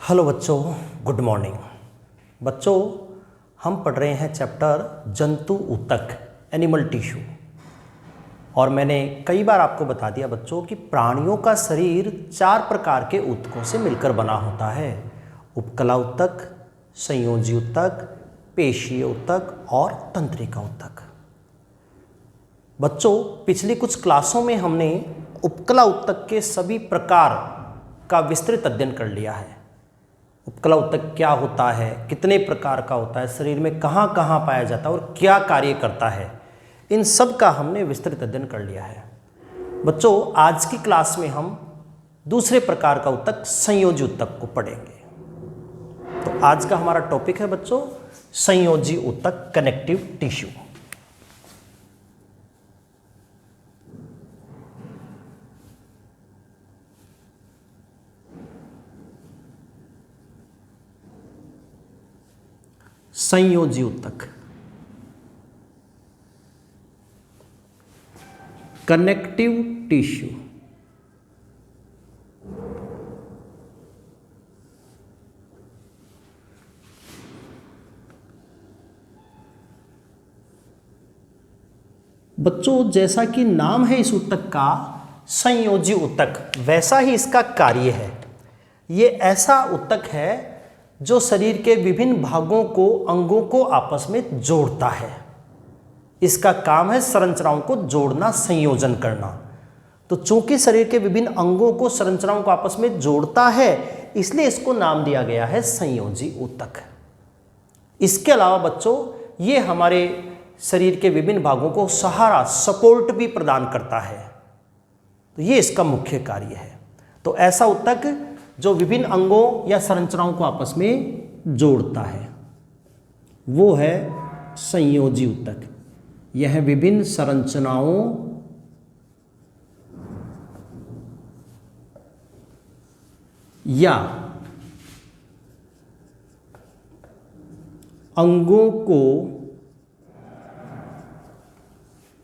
Hello बच्चों, good morning. बच्चों, हम पढ़ रहे हैं चैप्टर जंतु ऊतक, एनिमल टिश्यू। और मैंने कई बार आपको बता दिया बच्चों कि प्राणियों का शरीर 4 प्रकार के ऊतकों से मिलकर बना होता है। उपकला ऊतक, संयोजी ऊतक, पेशीय ऊतक और तंत्रिका ऊतक। बच्चों, पिछली कुछ क्लासों में हमने उपकला ऊतक के सभी प्रकार का विस्तृत अध्ययन कर लिया है। उपकला ऊतक क्या होता है, कितने प्रकार का होता है, शरीर में कहाँ कहाँ पाया जाता है और क्या कार्य करता है, इन सब का हमने विस्तृत अध्ययन कर लिया है। बच्चों, आज की क्लास में हम दूसरे प्रकार का ऊतक, संयोजी ऊतक को पढ़ेंगे। तो आज का हमारा टॉपिक है बच्चों संयोजी ऊतक, कनेक्टिव टिश्यू। संयोजी ऊतक, कनेक्टिव टिश्यू। बच्चों, जैसा कि नाम है इस ऊतक का संयोजी ऊतक, वैसा ही इसका कार्य है। ये ऐसा ऊतक है जो शरीर के विभिन्न भागों को, अंगों को आपस में जोड़ता है। इसका काम है संरचनाओं को जोड़ना, संयोजन करना। तो चूंकि शरीर के विभिन्न अंगों को, संरचनाओं को आपस में जोड़ता है, इसलिए इसको नाम दिया गया है संयोजी ऊतक। इसके अलावा बच्चों, ये हमारे शरीर के विभिन्न भागों को सहारा, सपोर्ट भी प्रदान करता है। तो ये इसका मुख्य कार्य है। तो ऐसा ऊतक जो विभिन्न अंगों या संरचनाओं को आपस में जोड़ता है, वो है संयोजी ऊतक। यह विभिन्न संरचनाओं या अंगों को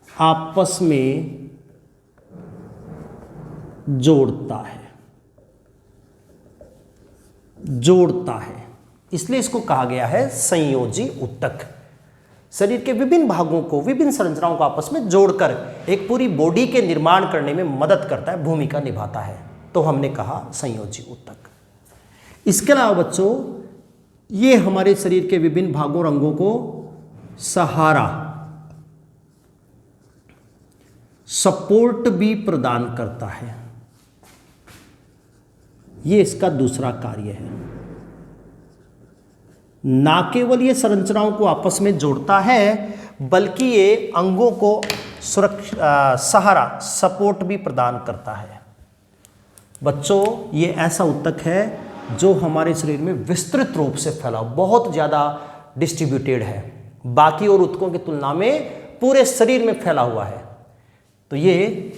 आपस में जोड़ता है, इसलिए इसको कहा गया है संयोजी ऊतक। शरीर के विभिन्न भागों को, विभिन्न संरचनाओं को आपस में जोड़कर एक पूरी बॉडी के निर्माण करने में मदद करता है, भूमिका निभाता है। तो हमने कहा संयोजी ऊतक। इसके अलावा बच्चों, ये हमारे शरीर के विभिन्न भागों और अंगों को सहारा, सपोर्ट भी प्रदान करता है। ये इसका दूसरा कार्य है। ना केवल ये संरचनाओं को आपस में जोड़ता है, बल्कि ये अंगों को सहारा, सपोर्ट भी प्रदान करता है। बच्चों, ये ऐसा ऊतक है जो हमारे शरीर में विस्तृत रूप से फैला, बहुत ज़्यादा डिस्ट्रीब्यूटेड है, बाकी और ऊतकों की तुलना में पूरे शरीर में फैला हुआ है। तो ये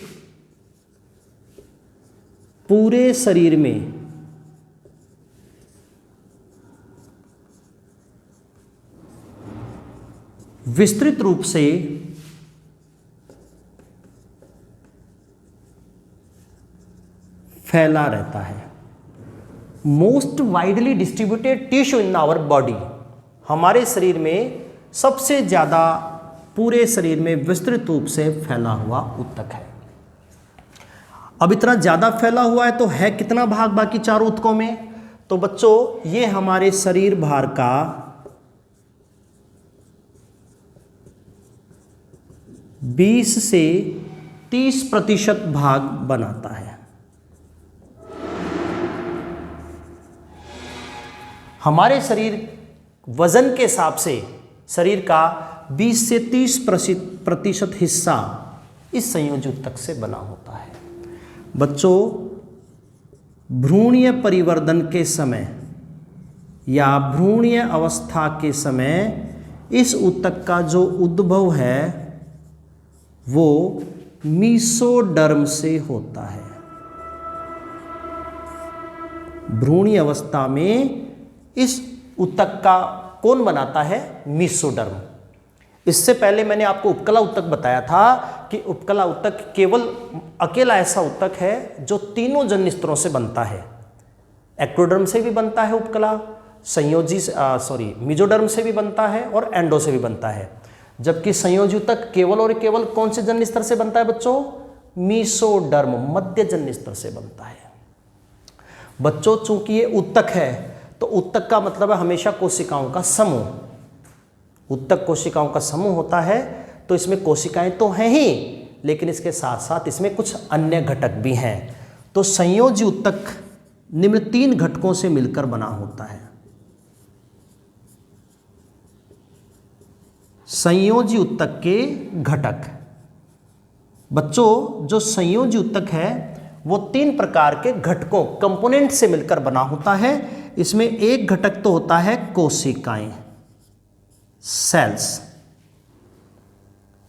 पूरे शरीर में विस्तृत रूप से फैला रहता है। Most widely distributed tissue in our body, हमारे शरीर में सबसे ज़्यादा पूरे शरीर में विस्तृत रूप से फैला हुआ ऊतक है। अब इतना ज़्यादा फैला हुआ है तो है कितना भाग बाकी 4 ऊतकों में? तो बच्चों, ये हमारे शरीर भार का 20 से 30% भाग बनाता है। हमारे शरीर वजन के हिसाब से शरीर का 20 से 30% हिस्सा इस संयोजी ऊतक से बना होता है। बच्चों, भ्रूणीय परिवर्धन के समय या भ्रूणीय अवस्था के समय इस ऊतक का जो उद्भव है वो मीसोडर्म से होता है। भ्रूणीय अवस्था में इस ऊतक का कौन बनाता है? मीसोडर्म। इससे पहले मैंने आपको उपकला ऊतक बताया था कि उपकला ऊतक केवल अकेला ऐसा ऊतक है जो तीनों जन्य स्तरों से बनता है। एक्टोडर्म से भी बनता है उपकला, मेसोडर्म से भी बनता है और एंडो से भी बनता है। जबकि संयोजी ऊतक केवल और केवल कौन से जन्य स्तर से बनता है बच्चों? मेसोडर्म, मध्य जन्य स्तर से बनता है। बच्चों चूंकि ये ऊतक है तो ऊतक का मतलब है हमेशा कोशिकाओं का समूह। ऊतक कोशिकाओं का समूह होता है, तो इसमें कोशिकाएं तो हैं ही, लेकिन इसके साथ साथ इसमें कुछ अन्य घटक भी हैं। तो संयोजी ऊतक निम्न 3 घटकों से मिलकर बना होता है। संयोजी ऊतक के घटक, बच्चों जो संयोजी ऊतक है वो 3 प्रकार के घटकों, कंपोनेंट से मिलकर बना होता है। इसमें एक घटक तो होता है कोशिकाएं, सेल्स।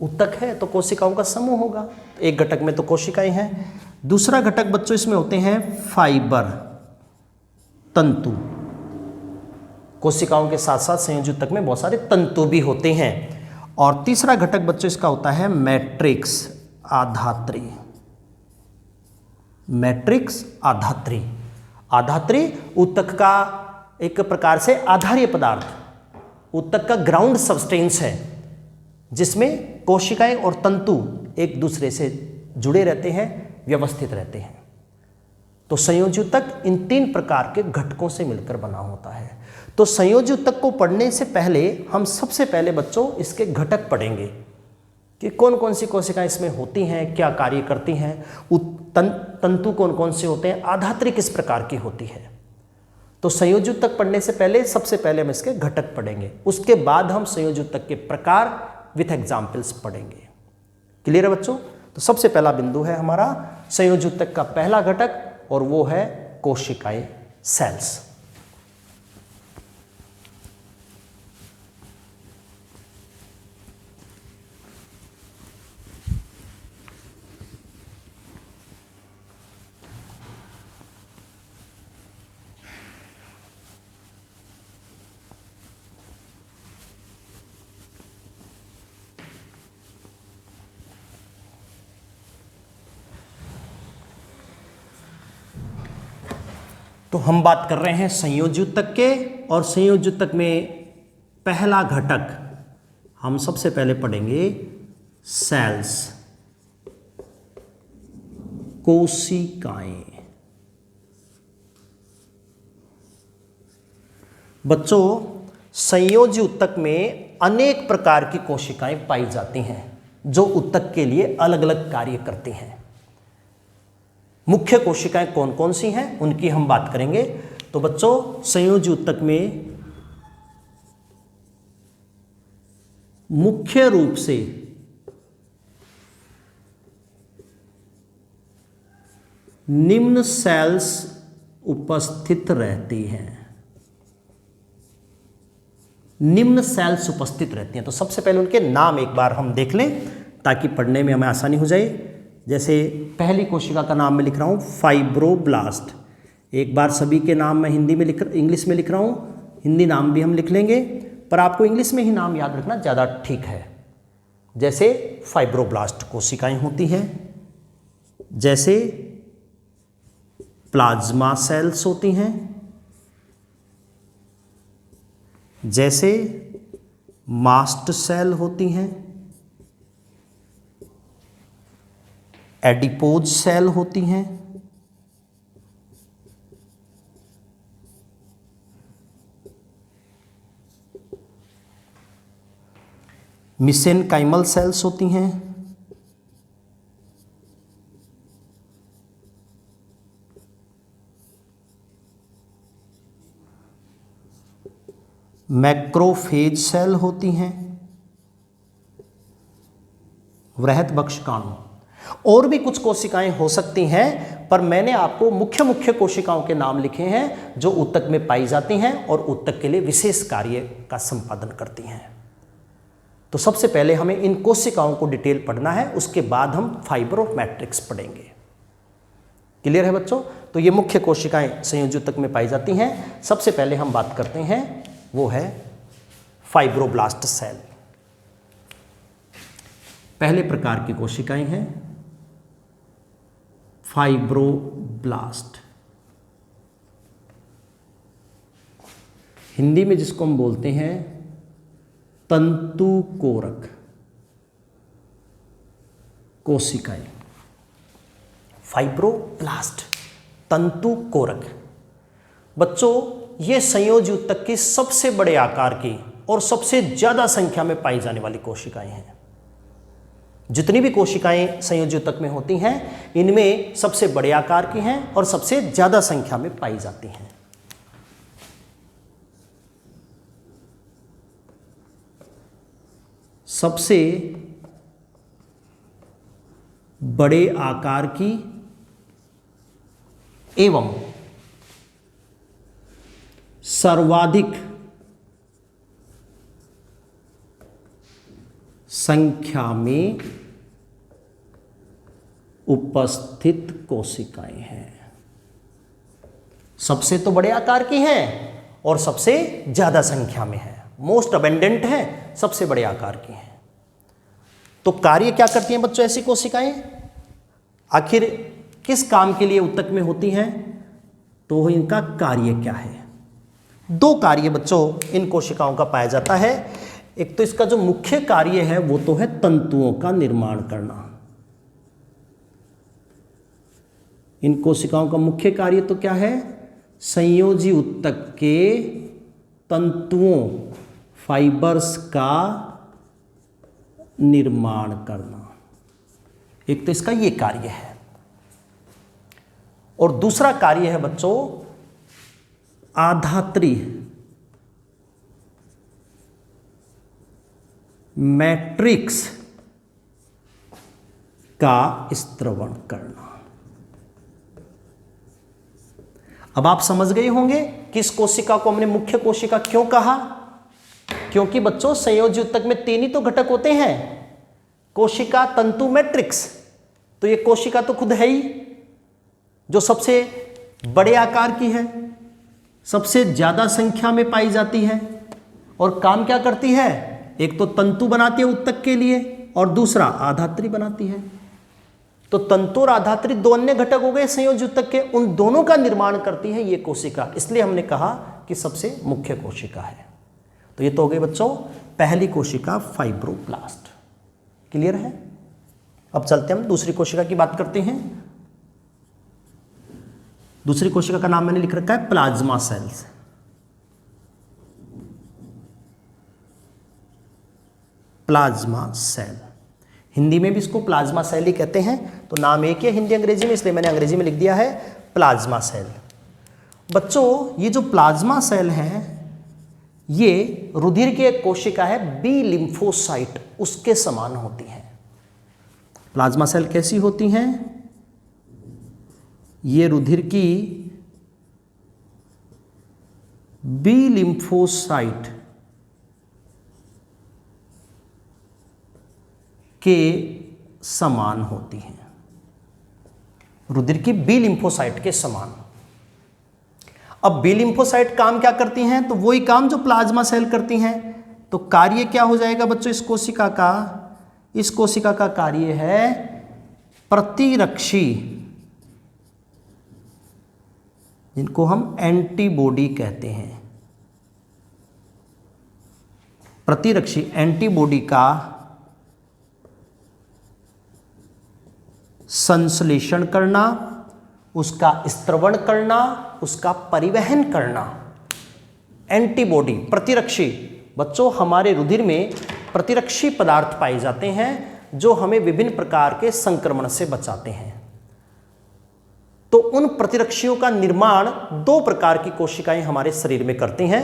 ऊतक है तो कोशिकाओं का समूह होगा, एक घटक में तो कोशिकाएं हैं। दूसरा घटक बच्चों इसमें होते हैं फाइबर, तंतु। कोशिकाओं के साथ साथ संयोजी ऊतक में बहुत सारे तंतु भी होते हैं। और तीसरा घटक बच्चों इसका होता है मैट्रिक्स, आधात्री। मैट्रिक्स, आधात्री। आधात्री ऊतक का एक प्रकार से आधारीय पदार्थ, ऊतक का ग्राउंड सब्सटेंस है, जिसमें कोशिकाएं और तंतु एक दूसरे से जुड़े रहते हैं, व्यवस्थित रहते हैं। तो संयोजी ऊतक इन 3 प्रकार के घटकों से मिलकर बना होता है। तो संयोजी ऊतक को पढ़ने से पहले हम सबसे पहले बच्चों इसके घटक पढ़ेंगे कि कौन कौन सी कोशिकाएं इसमें होती हैं, क्या कार्य करती हैं, तंतु कौन कौन से होते हैं, आधात्री किस प्रकार की होती है। तो संयोजी ऊतक पढ़ने से पहले सबसे पहले हम इसके घटक पढ़ेंगे, उसके बाद हम संयोजी ऊतक के प्रकार विथ एग्जाम्पल्स पढ़ेंगे। क्लियर है बच्चों? तो सबसे पहला बिंदु है हमारा संयोजी ऊतक का पहला घटक, और वो है कोशिकाएं, सेल्स। तो हम बात कर रहे हैं संयोजी ऊतक के, और संयोजी ऊतक में पहला घटक हम सबसे पहले पढ़ेंगे सेल्स, कोशिकाएं। बच्चों संयोजी ऊतक में अनेक प्रकार की कोशिकाएं पाई जाती हैं, जो ऊतक के लिए अलग अलग कार्य करती हैं। मुख्य कोशिकाएं कौन कौन सी हैं उनकी हम बात करेंगे। तो बच्चों संयोजी ऊतक में मुख्य रूप से निम्न सेल्स उपस्थित रहती हैं। निम्न सेल्स उपस्थित रहती हैं। तो सबसे पहले उनके नाम एक बार हम देख लें ताकि पढ़ने में हमें आसानी हो जाए। जैसे पहली कोशिका का नाम मैं लिख रहा हूँ फाइब्रोब्लास्ट। एक बार सभी के नाम मैं इंग्लिश में लिख रहा हूँ, हिंदी नाम भी हम लिख लेंगे, पर आपको इंग्लिश में ही नाम याद रखना ज़्यादा ठीक है। जैसे फाइब्रोब्लास्ट कोशिकाएं होती हैं, जैसे प्लाज्मा सेल्स होती हैं, जैसे मास्ट सेल होती हैं, एडिपोज सेल होती हैं, मिसेनकाइमल सेल्स होती हैं, मैक्रोफेज सेल होती हैं, वृहद्भक्षकाणु। और भी कुछ कोशिकाएं हो सकती हैं, पर मैंने आपको मुख्य मुख्य कोशिकाओं के नाम लिखे हैं जो ऊतक में पाई जाती हैं और ऊतक के लिए विशेष कार्य का संपादन करती हैं। तो सबसे पहले हमें इन कोशिकाओं को डिटेल पढ़ना है, उसके बाद हम फाइब्रोमैट्रिक्स पढ़ेंगे। क्लियर है बच्चों? तो ये मुख्य कोशिकाएं संयोजी ऊतक में पाई जाती हैं। सबसे पहले हम बात करते हैं, वो है फाइब्रोब्लास्ट सेल। पहले प्रकार की कोशिकाएं हैं फाइब्रोब्लास्ट। हिंदी में जिसको हम बोलते हैं तंतुकोरक कोशिकाएं, फाइब्रोब्लास्ट, तंतुकोरक। बच्चों, ये संयोजी ऊतक की सबसे बड़े आकार की और सबसे ज्यादा संख्या में पाई जाने वाली कोशिकाएं हैं। जितनी भी कोशिकाएं संयोजी ऊतक में होती हैं, इनमें सबसे बड़े आकार की हैं और सबसे ज्यादा संख्या में पाई जाती हैं। सबसे बड़े आकार की एवं सर्वाधिक संख्या में उपस्थित कोशिकाएं हैं। सबसे तो बड़े आकार की हैं और सबसे ज्यादा संख्या में है, मोस्ट अबेंडेंट है, सबसे बड़े आकार की हैं। तो कार्य क्या करती हैं बच्चों ऐसी कोशिकाएं? आखिर किस काम के लिए ऊतक में होती हैं? तो इनका कार्य क्या है? दो कार्य बच्चों इन कोशिकाओं का पाया जाता है। एक तो इसका जो मुख्य कार्य है वो तो है तंतुओं का निर्माण करना। इन कोशिकाओं का मुख्य कार्य तो क्या है? संयोजी ऊतक के तंतुओं, फाइबर्स का निर्माण करना। एक तो इसका ये कार्य है और दूसरा कार्य है बच्चों आधात्री मैट्रिक्स का स्त्रवण करना। अब आप समझ गए होंगे कि इस कोशिका को हमने मुख्य कोशिका क्यों कहा? क्योंकि बच्चों संयोजी ऊतक में तीन ही तो घटक होते हैं, कोशिका, तंतु, मैट्रिक्स। तो ये कोशिका तो खुद है ही जो सबसे बड़े आकार की है, सबसे ज्यादा संख्या में पाई जाती है और काम क्या करती है? एक तो तंतु बनाती है ऊतक के लिए और दूसरा आधात्री बनाती है। तो तंतु और आधात्री दो अन्य घटक हो गए संयोजी ऊतक के, उन दोनों का निर्माण करती है ये कोशिका। इसलिए हमने कहा कि सबसे मुख्य कोशिका है। तो ये तो हो गई बच्चों पहली कोशिका, फाइब्रोब्लास्ट। क्लियर है? अब चलते हम दूसरी कोशिका की बात करते हैं। दूसरी कोशिका का नाम मैंने लिख रखा है plasma cells. Plasma cell, Hindi में भी इसको प्लाज्मा सेल ही कहते हैं। तो नाम एक ही है हिंदी अंग्रेजी में, इसलिए मैंने अंग्रेजी में लिख दिया है प्लाज्मा सेल। बच्चों ये जो प्लाज्मा सेल है ये रुधिर की एक कोशिका है, बी लिम्फोसाइट, उसके समान होती है। प्लाज्मा सेल कैसी होती हैं? ये रुधिर की बी लिम्फोसाइट के समान होती हैं। रुधिर की बी लिम्फोसाइट के समान। अब बी लिम्फोसाइट काम क्या करती हैं? तो वही काम जो प्लाज्मा सेल करती हैं। तो कार्य क्या हो जाएगा बच्चों इस कोशिका का? इस कोशिका का कार्य है प्रतिरक्षी, जिनको हम एंटीबॉडी कहते हैं। प्रतिरक्षी एंटीबॉडी का संश्लेषण करना, उसका स्त्रवण करना, उसका परिवहन करना। एंटीबॉडी, प्रतिरक्षी। बच्चों हमारे रुधिर में प्रतिरक्षी पदार्थ पाए जाते हैं जो हमें विभिन्न प्रकार के संक्रमण से बचाते हैं। तो उन प्रतिरक्षियों का निर्माण दो प्रकार की कोशिकाएं हमारे शरीर में करती हैं।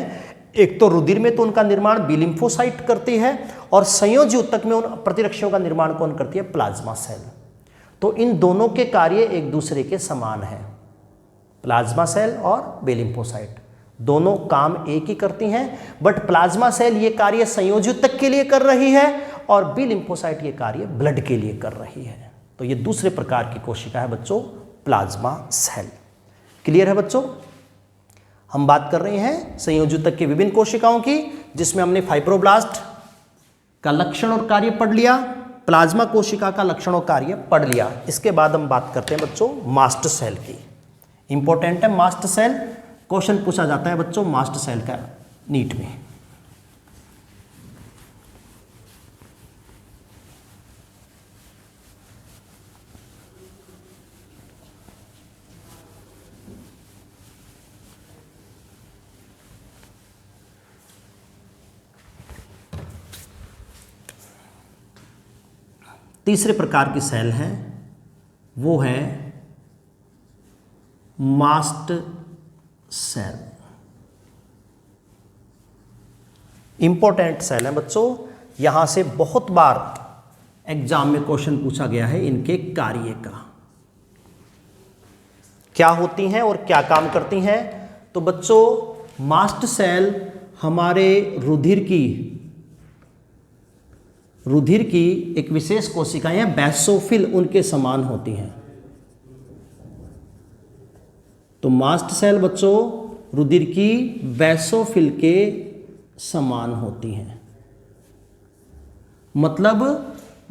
एक तो रुधिर में तो उनका निर्माण बी लिम्फोसाइट करती है और संयोजी ऊतक में उन प्रतिरक्षियों का निर्माण कौन करती है? Plasma cell. तो इन दोनों के कार्य एक दूसरे के समान है। प्लाज्मा सेल और बी लिम्फोसाइट दोनों काम एक ही करती हैं, बट प्लाज्मा सेल ये कार्य संयोजी ऊतक के लिए कर रही है और बी लिम्फोसाइट ये कार्य ब्लड के लिए कर रही है। तो ये दूसरे प्रकार की कोशिका है बच्चों, प्लाज्मा सेल। क्लियर है बच्चों? हम बात कर रहे हैं संयोजी ऊतक की विभिन्न कोशिकाओं की, जिसमें हमने फाइब्रोब्लास्ट का लक्षण और कार्य पढ़ लिया, प्लाज्मा कोशिका का लक्षण और कार्य पढ़ लिया। इसके बाद हम बात करते हैं बच्चों मास्ट सेल की। इंपॉर्टेंट है मास्ट सेल, क्वेश्चन पूछा जाता है बच्चों मास्ट सेल का नीट में। तीसरे प्रकार की सेल है वो है मास्ट सेल। इंपॉर्टेंट सेल है बच्चों, यहां से बहुत बार एग्जाम में क्वेश्चन पूछा गया है इनके कार्य का, क्या होती हैं और क्या काम करती हैं। तो बच्चों मास्ट सेल हमारे रुधिर की एक विशेष कोशिकाएं हैं, बेसोफिल उनके समान होती हैं। तो मास्ट सेल बच्चों रुधिर की बेसोफिल के समान होती हैं। मतलब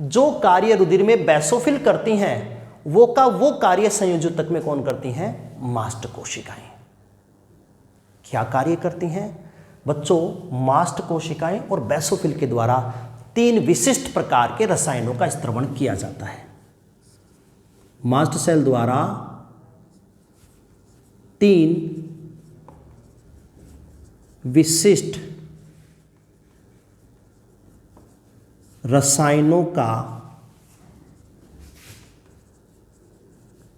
जो कार्य रुधिर में बेसोफिल करती हैं वो कार्य संयोजक में कौन करती हैं? मास्ट कोशिकाएं। क्या कार्य करती हैं बच्चों? मास्ट कोशिकाएं और बेसोफिल के द्वारा 3 विशिष्ट प्रकार के रसायनों का स्त्रवण किया जाता है। मास्ट सेल द्वारा 3 विशिष्ट रसायनों का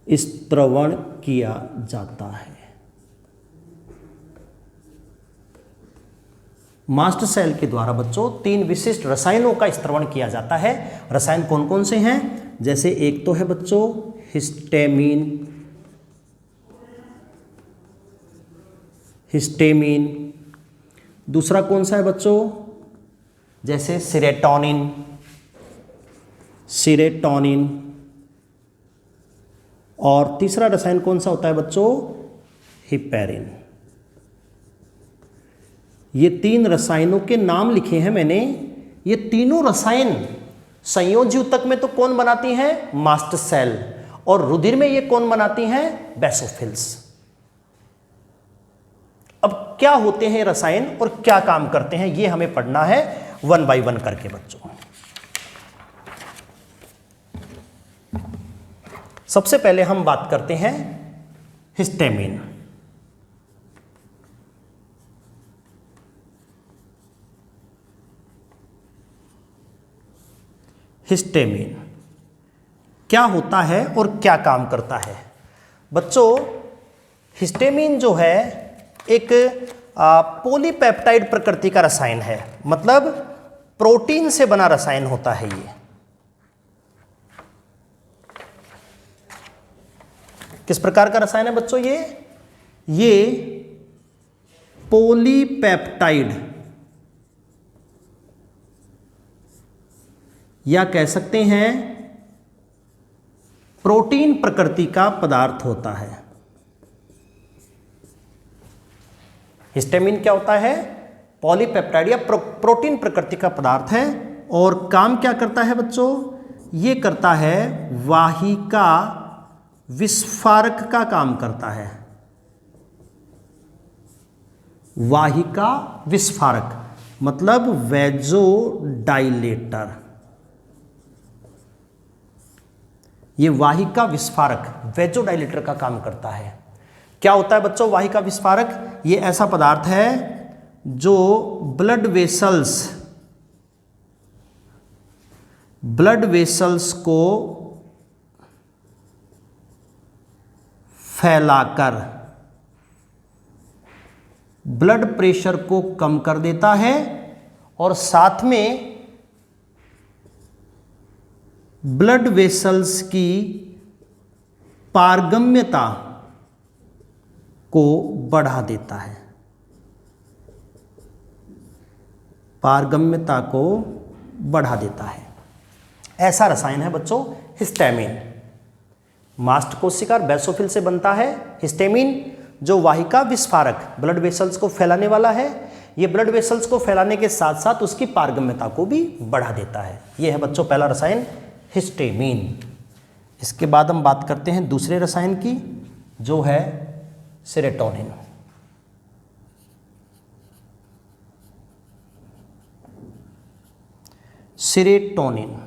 स्त्रवण किया जाता है। मास्ट सेल के द्वारा बच्चों 3 विशिष्ट रसायनों का स्त्रवण किया जाता है। रसायन कौन कौन से हैं? जैसे एक तो है बच्चों हिस्टेमिन, दूसरा कौन सा है बच्चों? जैसे सीरेटोनिन, और तीसरा रसायन कौन सा होता है बच्चों? हिपेरिन। ये 3 रसायनों के नाम लिखे हैं मैंने। ये तीनों रसायन संयोजी ऊतक में तो कौन बनाती हैं? Mast cell. और रुधिर में ये कौन बनाती हैं? बेसोफिल्स। अब क्या होते हैं रसायन और क्या काम करते हैं ये हमें पढ़ना है 1 बाय 1 करके बच्चों। सबसे पहले हम बात करते हैं हिस्टेमिन। हिस्टेमिन क्या होता है और क्या काम करता है? बच्चों हिस्टेमिन जो है एक पॉलीपेप्टाइड प्रकृति का रसायन है, मतलब प्रोटीन से बना रसायन होता है। ये किस प्रकार का रसायन है बच्चों? ये पॉलीपेप्टाइड या कह सकते हैं प्रोटीन प्रकृति का पदार्थ होता है। हिस्टेमिन क्या होता है? पॉलीपेप्टाइड या प्रोटीन प्रकृति का पदार्थ है। और काम क्या करता है बच्चों? ये करता है वाहिका विस्फारक का काम करता है। वाहिका विस्फारक मतलब वेजोडाइलेटर। ये वाहिका विस्फारक वेजोडाइलेटर का काम करता है। क्या होता है बच्चों वाहिका विस्फारक? ये ऐसा पदार्थ है जो ब्लड वेसल्स को फैलाकर ब्लड प्रेशर को कम कर देता है और साथ में ब्लड वेसल्स की पारगम्यता को बढ़ा देता है। पारगम्यता को बढ़ा देता है, ऐसा रसायन है बच्चों हिस्टेमिन। मास्ट कोशिका और बेसोफिल से बनता है। हिस्टेमिन जो वाहिका विस्फारक ब्लड वेसल्स को फैलाने वाला है, ये ब्लड वेसल्स को फैलाने के साथ साथ उसकी पारगम्यता को भी बढ़ा देता है। ये है बच्चों पहला रसायन हिस्टेमिन। इसके बाद हम बात करते हैं दूसरे रसायन की जो है सेरोटोनिन। सेरोटोनिन।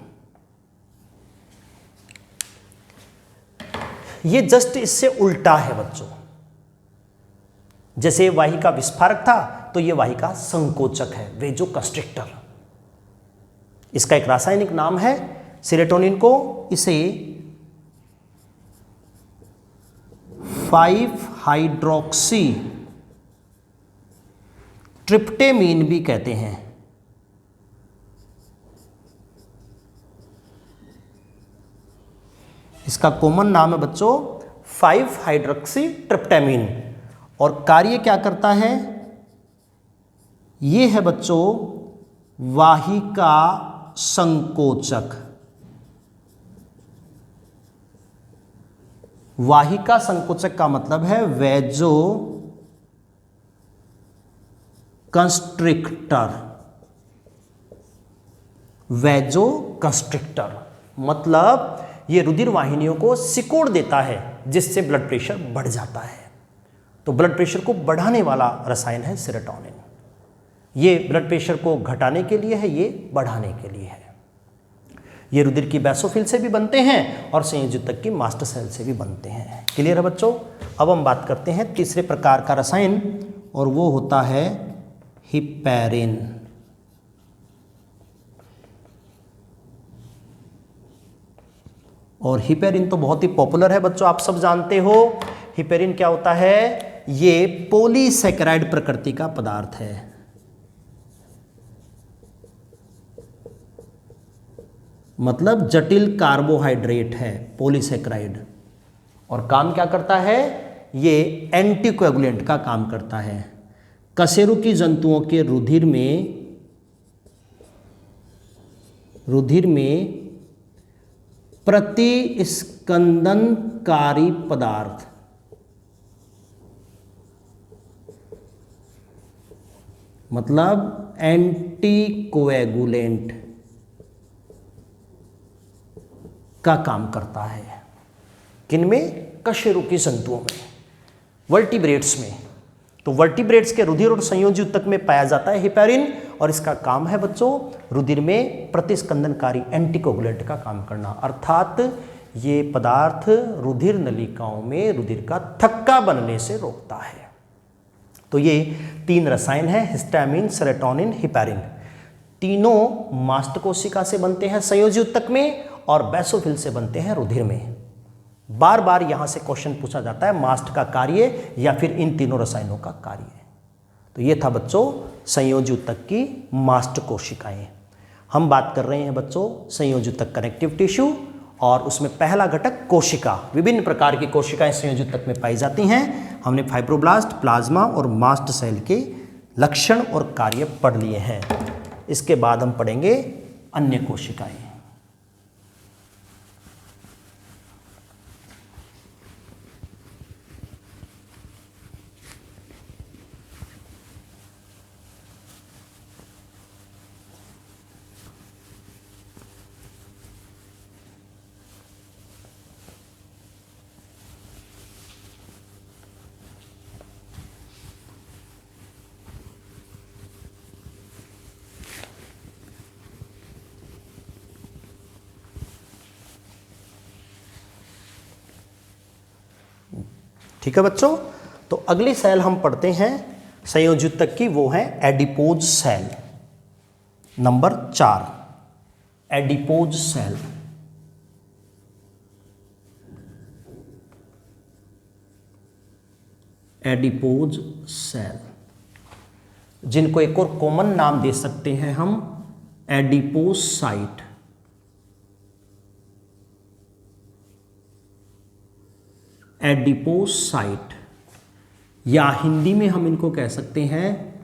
ये जस्ट इससे उल्टा है बच्चों। जैसे वाहिका विस्फारक था तो ये वाहिका संकोचक है, वेजोकंस्ट्रिक्टर। इसका एक रासायनिक नाम है सेरोटोनिन को इसे 5-हाइड्रोक्सी ट्रिप्टेमीन भी कहते हैं। इसका कॉमन नाम है बच्चों 5-हाइड्रोक्सी ट्रिप्टेमीन। और कार्य क्या करता है? ये है बच्चों वाहिका संकोचक। वाहिका संकोचक का मतलब है वेजो कंस्ट्रिक्टर। वेजो कंस्ट्रिक्टर मतलब ये रुधिर वाहिनियों को सिकोड़ देता है, जिससे ब्लड प्रेशर बढ़ जाता है। तो ब्लड प्रेशर को बढ़ाने वाला रसायन है सेरोटोनिन। ये ब्लड प्रेशर को घटाने के लिए है, ये बढ़ाने के लिए है। ये रुधिर की बेसोफिल से भी बनते हैं और संयोजक की मास्ट सेल से भी बनते हैं। क्लियर है बच्चों? अब हम बात करते हैं तीसरे प्रकार का रसायन, और वो होता है हिपैरिन। और हिपैरिन तो बहुत ही पॉपुलर है बच्चों, आप सब जानते हो। हिपैरिन क्या होता है? ये पॉलीसैकेराइड प्रकृति का पदार्थ है। मतलब जटिल कार्बोहाइड्रेट है, पॉलीसैकेराइड। और काम क्या करता है? ये एंटीकोएगुलेंट का काम करता है। कशेरुकी जंतुओं के रुधिर में प्रतिस्कंदनकारी पदार्थ मतलब एंटीकोएगुलेंट का काम करता है। किनमें? कशेरुकी जंतुओं में, वर्टिब्रेट्स में। तो वर्टिब्रेट्स के रुधिर और संयोजी ऊतक में पाया जाता है हिपैरिन, और इसका काम है बच्चों रुधिर में प्रतिस्कंदनकारी एंटीकोगुलेंट का काम करना। अर्थात ये पदार्थ रुधिर नलिकाओं में रुधिर का थक्का बनने से रोकता है। तो ये तीन रसायन हैं, हिस्टामिन, सेरोटोनिन, हिपैरिन। तीनों मास्ट कोशिका से बनते हैं संयोजी ऊतक में, और बेसोफिल से बनते हैं रुधिर में। बार बार यहां से क्वेश्चन पूछा जाता है मास्ट का कार्य या फिर इन तीनों रसायनों का कार्य। तो ये था बच्चों संयोजी ऊतक की मास्ट कोशिकाएं। हम बात कर रहे हैं बच्चों संयोजी ऊतक कनेक्टिव टिश्यू, और उसमें पहला घटक कोशिका। विभिन्न प्रकार की कोशिकाएं संयोजी ऊतक में पाई जाती हैं। हमने फाइब्रोब्लास्ट, प्लाज्मा और मास्ट सेल के लक्षण और कार्य पढ़ लिए हैं। इसके बाद हम पढ़ेंगे अन्य कोशिकाएं। ठीक है बच्चों, तो अगली सेल हम पढ़ते हैं संयोजी ऊतक की, वो है adipose cell. Number 4 adipose cell. Adipose cell, जिनको एक और कॉमन नाम दे सकते हैं हम एडिपोसाइट। एडिपोसाइट, या हिंदी में हम इनको कह सकते हैं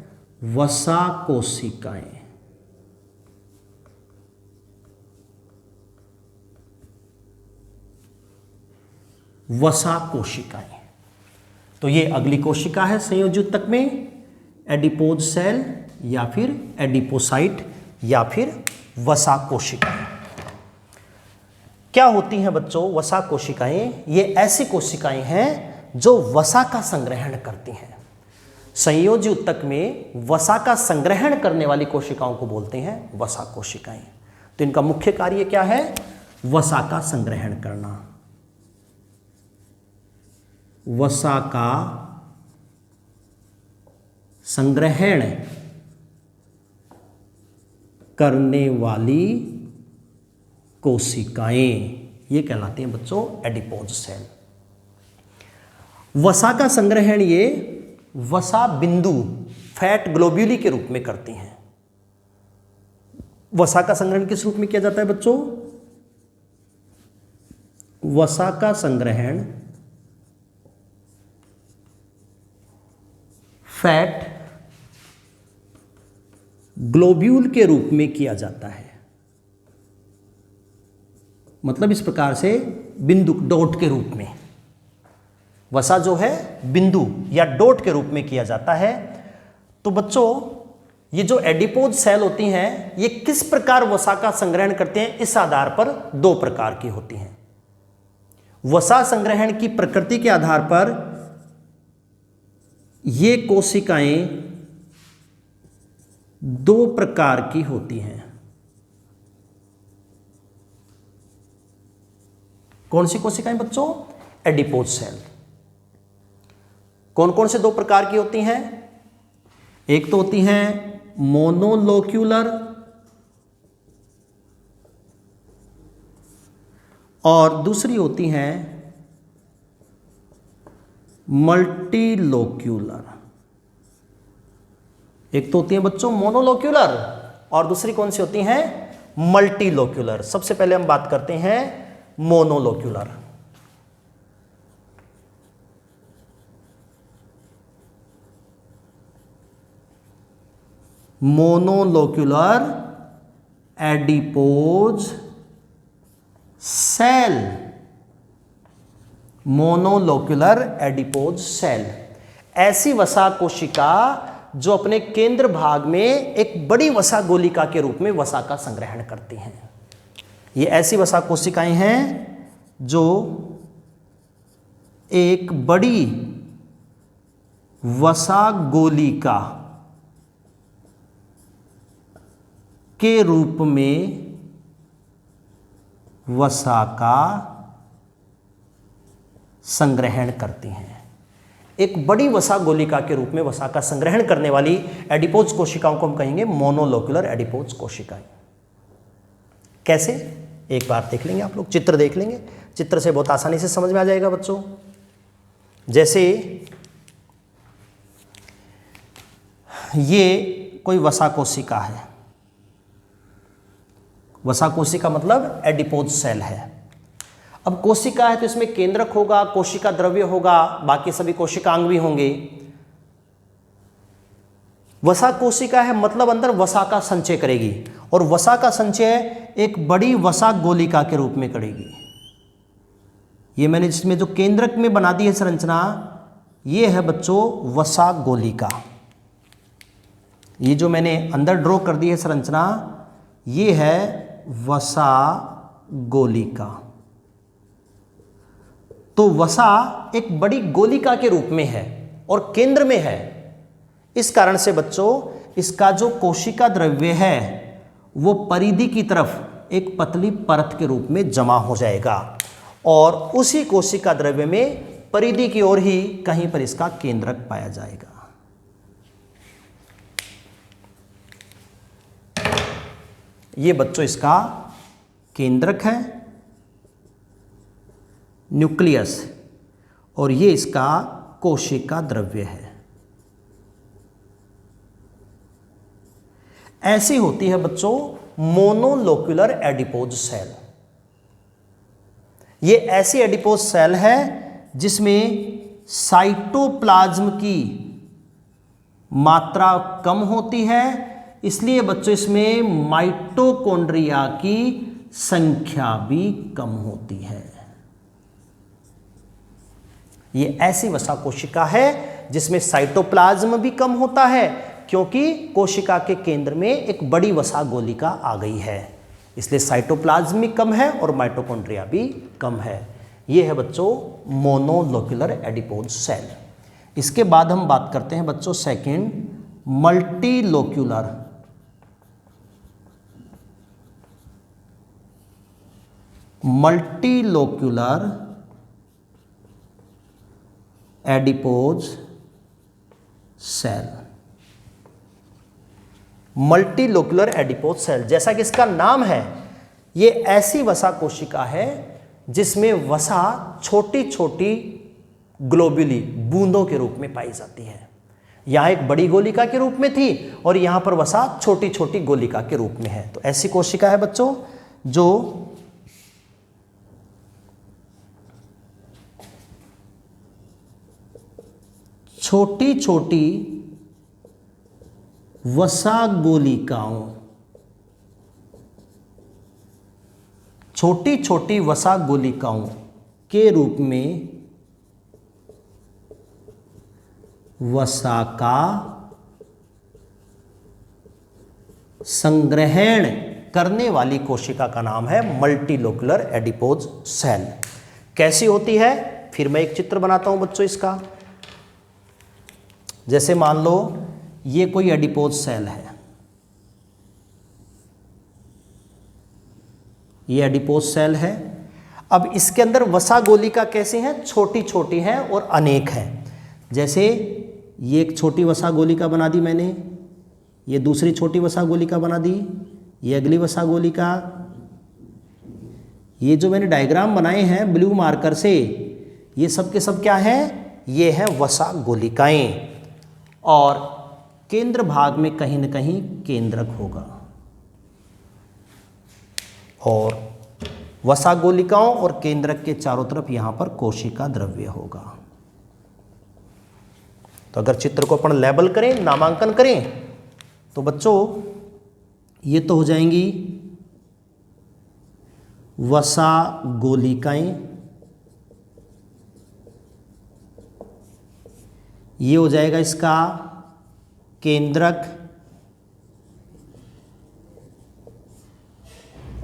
वसा कोशिकाएं। वसा कोशिकाएं। तो ये अगली कोशिका है संयोजी ऊतक में, एडिपोज सेल या फिर एडिपोसाइट या फिर वसा कोशिकाएं। क्या होती हैं बच्चों वसा कोशिकाएं? ये ऐसी कोशिकाएं हैं जो वसा का संग्रहण करती हैं। संयोजी ऊतक में वसा का संग्रहण करने वाली कोशिकाओं को बोलते हैं वसा कोशिकाएं। तो इनका मुख्य कार्य क्या है? वसा का संग्रहण करना। वसा का संग्रहण करने वाली कोशिकाएं, ये कहलाती हैं बच्चों एडिपोज सेल। वसा का संग्रहण ये वसा बिंदु फैट ग्लोब्यूली के रूप में करती हैं। वसा का संग्रहण किस रूप में किया जाता है बच्चों? वसा का संग्रहण फैट ग्लोब्यूल के रूप में किया जाता है। मतलब इस प्रकार से बिंदु डॉट के रूप में वसा जो है बिंदु या डॉट के रूप में किया जाता है। तो बच्चों ये जो एडिपोज सेल होती हैं ये किस प्रकार वसा का संग्रहण करते हैं, इस आधार पर दो प्रकार की होती हैं। वसा संग्रहण की प्रकृति के आधार पर ये कोशिकाएं दो प्रकार की होती हैं। कौन सी कोशिकाएं बच्चों? Adipose cell. कौन कौन से दो प्रकार की होती हैं? एक तो होती हैं मोनोलोक्यूलर और दूसरी होती हैं मल्टीलोक्यूलर। एक तो होती है बच्चों मोनोलोक्यूलर और दूसरी कौन सी होती हैं? मल्टीलोक्यूलर। सबसे पहले हम बात करते हैं मोनोलोक्यूलर। मोनोलोक्यूलर एडिपोज सेल। मोनोलोक्यूलर एडिपोज सेल ऐसी वसा कोशिका जो अपने केंद्र भाग में एक बड़ी वसा गोलिका के रूप में वसा का संग्रहण करती हैं। ये ऐसी वसा कोशिकाएं हैं जो एक बड़ी वसा गोलिका के रूप में वसा का संग्रहण करती हैं। एक बड़ी वसा गोलिका के रूप में वसा का संग्रहण करने वाली एडिपोज कोशिकाओं को हम कहेंगे मोनोलोक्यूलर एडिपोज कोशिकाएं। कैसे? एक बार देख लेंगे, आप लोग चित्र देख लेंगे, चित्र से बहुत आसानी से समझ में आ जाएगा बच्चों। जैसे ये कोई वसा कोशिका है, वसा कोशिका मतलब एडिपोज सेल है। अब कोशिका है तो इसमें केंद्रक होगा, कोशिका द्रव्य होगा, बाकी सभी कोशिकांग भी होंगे। वसा कोशिका है मतलब अंदर वसा का संचय करेगी और वसा का संचय एक बड़ी वसा गोलिका के रूप में करेगी। ये मैंने जिसमें जो केंद्रक में बना दी है संरचना, ये है बच्चों वसा गोलिका। ये जो मैंने अंदर ड्रॉ कर दी है संरचना, ये है वसा गोलिका। तो वसा एक बड़ी गोलिका के रूप में है और केंद्र में है। इस कारण से बच्चों इसका जो कोशिका द्रव्य है वो परिधि की तरफ एक पतली परत के रूप में जमा हो जाएगा और उसी कोशिका द्रव्य में परिधि की ओर ही कहीं पर इसका केंद्रक पाया जाएगा। ये बच्चों इसका केंद्रक है, न्यूक्लियस, और ये इसका कोशिका द्रव्य है। ऐसी होती है बच्चों मोनोलोक्यूलर एडिपोज सेल। ये ऐसी एडिपोज सेल है जिसमें साइटोप्लाज्म की मात्रा कम होती है, इसलिए बच्चों इसमें माइटोकॉन्ड्रिया की संख्या भी कम होती है। ये ऐसी वसा कोशिका है जिसमें साइटोप्लाज्म भी कम होता है क्योंकि कोशिका के केंद्र में एक बड़ी वसा गोलिका आ गई है, इसलिए साइटोप्लाज्म भी कम है और माइटोकॉन्ड्रिया भी कम है। ये है बच्चों मोनोलोक्यूलर एडिपोज सेल। इसके बाद हम बात करते हैं बच्चों second multilocular multilocular adipose cell. Multilocular adipose cell, जैसा कि इसका नाम है, ये ऐसी वसा कोशिका है जिसमें वसा छोटी छोटी ग्लोब्यूली बूंदों के रूप में पाई जाती है। यहां एक बड़ी गोलिका के रूप में थी और यहां पर वसा छोटी छोटी गोलिका के रूप में है। तो ऐसी कोशिका है बच्चों जो छोटी छोटी वसा गोलिकाओं, छोटी छोटी वसा गोलिकाओं के रूप में वसा का संग्रहण करने वाली कोशिका का नाम है मल्टीलोक्यूलर एडिपोज सेल। कैसी होती है, फिर मैं एक चित्र बनाता हूं बच्चों इसका। जैसे मान लो ये कोई एडिपोज सेल है, ये एडिपोज सेल है। अब इसके अंदर वसा गोलिका कैसी हैं, छोटी छोटी हैं और अनेक हैं। जैसे ये एक छोटी वसा गोलिका बना दी मैंने, ये दूसरी छोटी वसा गोलिका बना दी, ये अगली वसा गोलिका। ये जो मैंने डायग्राम बनाए हैं ब्लू मार्कर से, ये सब के सब क्या है, ये है वसा गोलिकाएं। और केंद्र भाग में कहीं न कहीं केंद्रक होगा और वसा गोलिकाओं और केंद्रक के चारों तरफ यहां पर कोशिका द्रव्य होगा। तो अगर चित्र को अपन लेबल करें, नामांकन करें, तो बच्चों ये तो हो जाएंगी वसा गोलिकाएं, ये हो जाएगा इसका केंद्रक,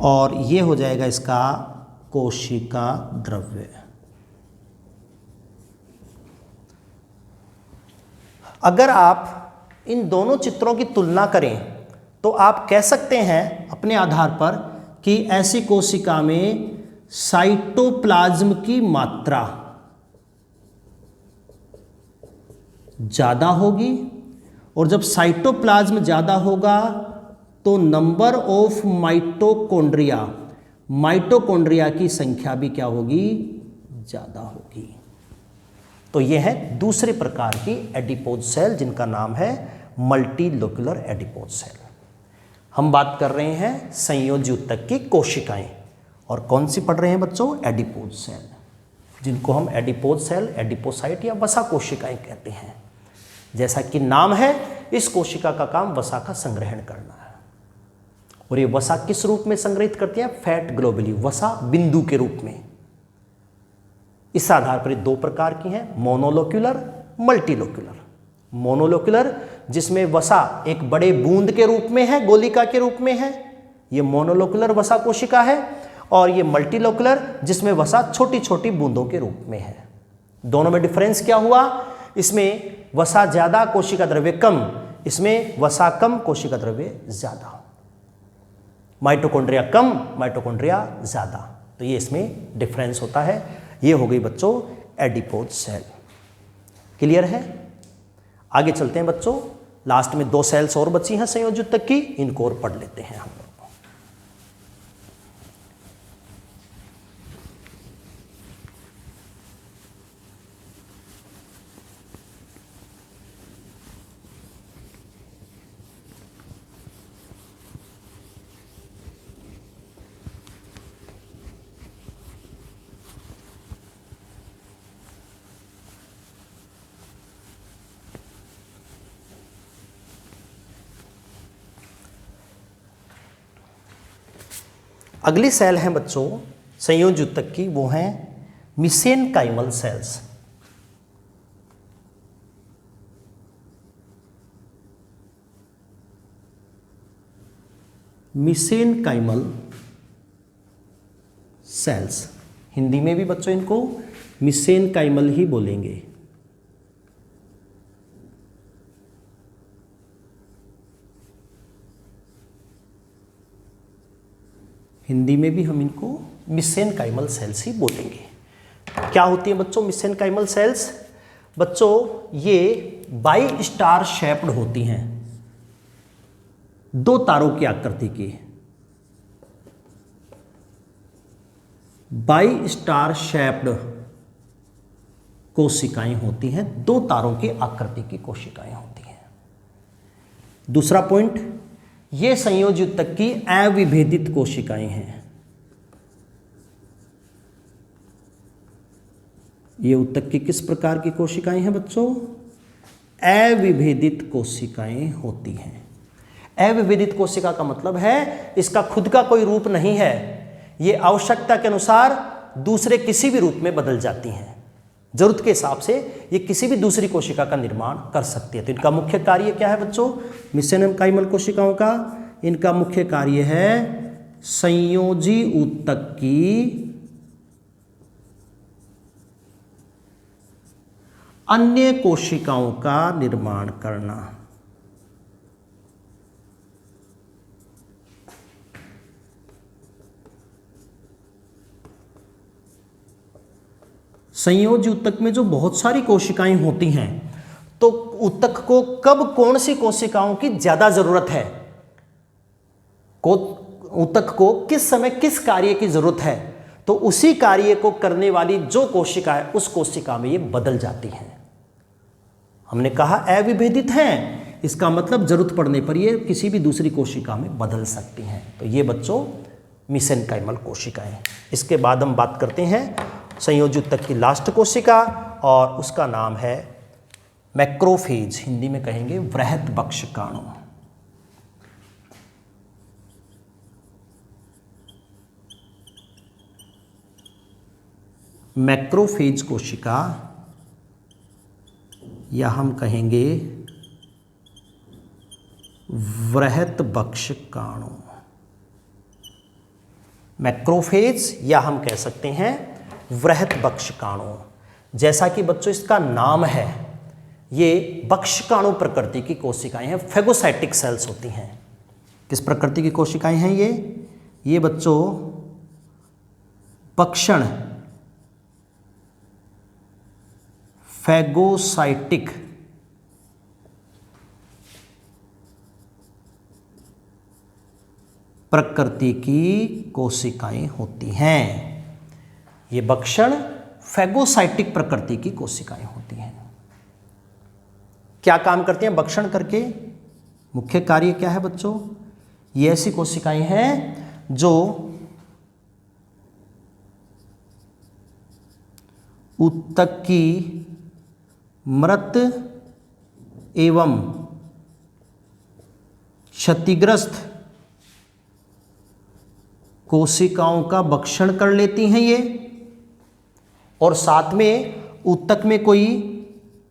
और ये हो जाएगा इसका कोशिका द्रव्य। अगर आप इन दोनों चित्रों की तुलना करें तो आप कह सकते हैं अपने आधार पर कि ऐसी कोशिका में साइटोप्लाज्म की मात्रा ज़्यादा होगी, और जब साइटोप्लाज्म ज़्यादा होगा तो नंबर ऑफ माइटोकॉन्ड्रिया, माइटोकॉन्ड्रिया की संख्या भी क्या होगी, ज़्यादा होगी। तो यह है दूसरे प्रकार की एडिपोज सेल जिनका नाम है मल्टीलोक्यूलर एडिपोज सेल। हम बात कर रहे हैं संयोजी ऊतक की कोशिकाएं, और कौन सी पढ़ रहे हैं बच्चों, एडिपोज सेल, जिनको हम एडिपोज सेल, एडिपोसाइट या वसा कोशिकाएं कहते हैं। जैसा कि नाम है, इस कोशिका का काम वसा का संग्रहण करना है। और ये वसा किस रूप में संग्रहित करती है, फैट ग्लोबुली, वसा बिंदु के रूप में। इस आधार पर दो प्रकार की हैं, मोनोलोक्यूलर, मल्टीलोक्यूलर। मोनोलोक्यूलर जिसमें वसा एक बड़े बूंद के रूप में है, गोलिका के रूप में है, ये मोनोलोक्यूलर वसा कोशिका है। और ये मल्टीलोक्यूलर जिसमें वसा छोटी छोटी बूंदों के रूप में है। दोनों में डिफरेंस क्या हुआ, इसमें वसा ज्यादा कोशिका द्रव्य कम, इसमें वसा कम कोशिका द्रव्य ज्यादा, माइटोकॉन्ड्रिया कम माइटोकॉन्ड्रिया ज्यादा। तो ये इसमें डिफरेंस होता है। ये हो गई बच्चों एडिपोज सेल। क्लियर है? आगे चलते हैं बच्चों, लास्ट में दो सेल्स और बची हैं संयोजी ऊतक की, इनको और पढ़ लेते हैं हम। अगली सेल है बच्चों संयोजी ऊतक की, वो हैं मिसेनकाइमल सेल्स। मिसेनकाइमल सेल्स, हिंदी में भी बच्चों इनको मिसेनकाइमल ही बोलेंगे। हिंदी में भी हम इनको मिसेनकाइमल सेल्स ही बोलेंगे। क्या होती है बच्चों मिसेनकाइमल सेल्स? बच्चों ये बाई स्टार शेप्ड होती हैं, 2 तारों की आकृति की। बाई स्टार शेप्ड कोशिकाएं होती हैं, 2 तारों की आकृति की कोशिकाएं होती हैं। दूसरा पॉइंट, ये संयोजी ऊतक की अविभेदित कोशिकाएं हैं। ये ऊतक की किस प्रकार की कोशिकाएं हैं बच्चों? अविभेदित कोशिकाएं होती हैं। अविभेदित कोशिका का मतलब है इसका खुद का कोई रूप नहीं है, ये आवश्यकता के अनुसार दूसरे किसी भी रूप में बदल जाती हैं। जरूरत के हिसाब से ये किसी भी दूसरी कोशिका का निर्माण कर सकती है। तो इनका मुख्य कार्य क्या है बच्चों? मिसेनकाइमल कोशिकाओं का इनका मुख्य कार्य है संयोजी ऊतक की अन्य कोशिकाओं का निर्माण करना। संयोजी ऊतक में जो बहुत सारी कोशिकाएं होती हैं, तो ऊतक को कब कौन सी कोशिकाओं की ज्यादा जरूरत है, ऊतक को किस समय किस कार्य की जरूरत है, तो उसी कार्य को करने वाली जो कोशिका है उस कोशिका में ये बदल जाती हैं। हमने कहा अविभेदित हैं, इसका मतलब जरूरत पड़ने पर ये किसी भी दूसरी कोशिका में बदल सकती हैं। तो ये बच्चों मिसेनकाइमल कोशिकाएं। इसके बाद हम बात करते हैं संयोजी ऊतक की लास्ट कोशिका, और उसका नाम है मैक्रोफेज, हिंदी में कहेंगे बृहत्बक्षकाणु। मैक्रोफेज कोशिका या हम कहेंगे बृहत्बक्षकाणु। मैक्रोफेज या हम कह सकते हैं बृहत्बक्षकाणु। जैसा कि बच्चों इसका नाम है, ये बक्षकाणु प्रकृति की कोशिकाएं हैं, फेगोसाइटिक सेल्स होती हैं। किस प्रकृति की कोशिकाएं हैं ये बच्चों बक्षण फैगोसाइटिक प्रकृति की कोशिकाएं होती हैं। ये बक्षण फैगोसाइटिक प्रकृति की कोशिकाएं होती हैं। क्या काम करती हैं बक्षण करके? मुख्य कार्य क्या है बच्चों? ये ऐसी कोशिकाएं हैं जो ऊतक की मृत एवं क्षतिग्रस्त कोशिकाओं का भक्षण कर लेती हैं ये, और साथ में ऊतक में कोई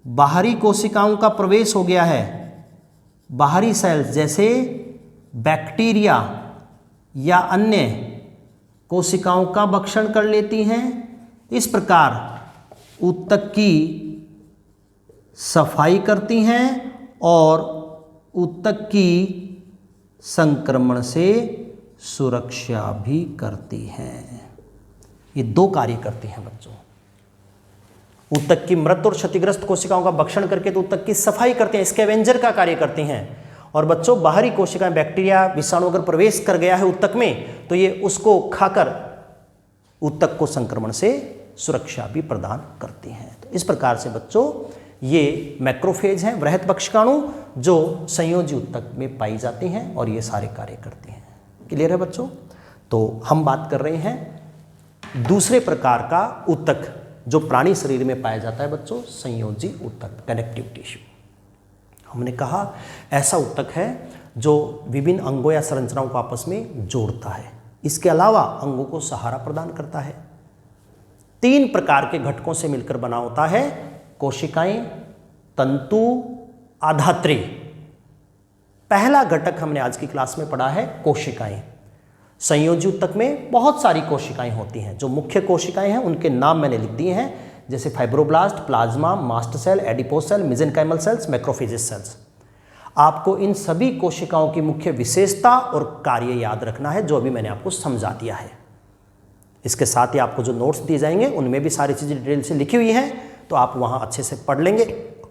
बाहरी कोशिकाओं का प्रवेश हो गया है, बाहरी सेल्स जैसे बैक्टीरिया या अन्य कोशिकाओं का भक्षण कर लेती हैं। इस प्रकार ऊतक की सफाई करती हैं और ऊतक की संक्रमण से सुरक्षा भी करती हैं। ये 2 कार्य करती हैं बच्चों। ऊतक की मृत और क्षतिग्रस्त कोशिकाओं का भक्षण करके तो ऊतक की सफाई करते हैं, स्कैवेंजर का कार्य करती हैं। और बच्चों बाहरी कोशिकाएं, बैक्टीरिया, विषाणु अगर प्रवेश कर गया है ऊतक में, तो ये उसको खाकर ऊतक को संक्रमण से सुरक्षा भी प्रदान करती हैं। तो इस प्रकार से बच्चों ये मैक्रोफेज हैं, बृहत्बक्षकाणु, जो संयोजी ऊतक में पाई जाती हैं और ये सारे कार्य करती हैं। क्लियर है बच्चों? तो हम बात कर रहे हैं दूसरे प्रकार का ऊतक जो प्राणी शरीर में पाया जाता है बच्चों, संयोजी ऊतक, कनेक्टिव टिश्यू। हमने कहा ऐसा ऊतक है जो विभिन्न अंगों या संरचनाओं को आपस में जोड़ता है, इसके अलावा अंगों को सहारा प्रदान करता है। 3 प्रकार के घटकों से मिलकर बना होता है, कोशिकाएं, तंतु, आधात्री। पहला घटक हमने आज की क्लास में पढ़ा है कोशिकाएं। संयोजी ऊतक में बहुत सारी कोशिकाएं होती हैं। जो मुख्य कोशिकाएं हैं उनके नाम मैंने लिख दिए हैं, जैसे fibroblast, plasma, mast cell, adipose cell, mesenchymal cells, macrophages cells. आपको इन सभी कोशिकाओं की मुख्य विशेषता और कार्य याद रखना है, जो अभी मैंने आपको समझा दिया है। इसके साथ ही आपको जो नोट्स दिए जाएंगे उनमें भी सारी चीज़ें डिटेल से लिखी हुई हैं, तो आप वहाँ अच्छे से पढ़ लेंगे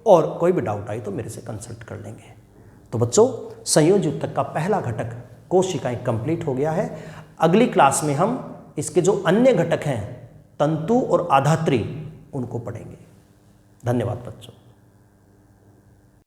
और कोई भी डाउट आई तो मेरे से कंसल्ट कर लेंगे। तो बच्चों, संयोजी ऊतक का पहला घटक कोशिकाएं कंप्लीट हो गया है। अगली क्लास में हम इसके जो अन्य घटक हैं, तंतु और आधात्री, उनको पढ़ेंगे। धन्यवाद बच्चों।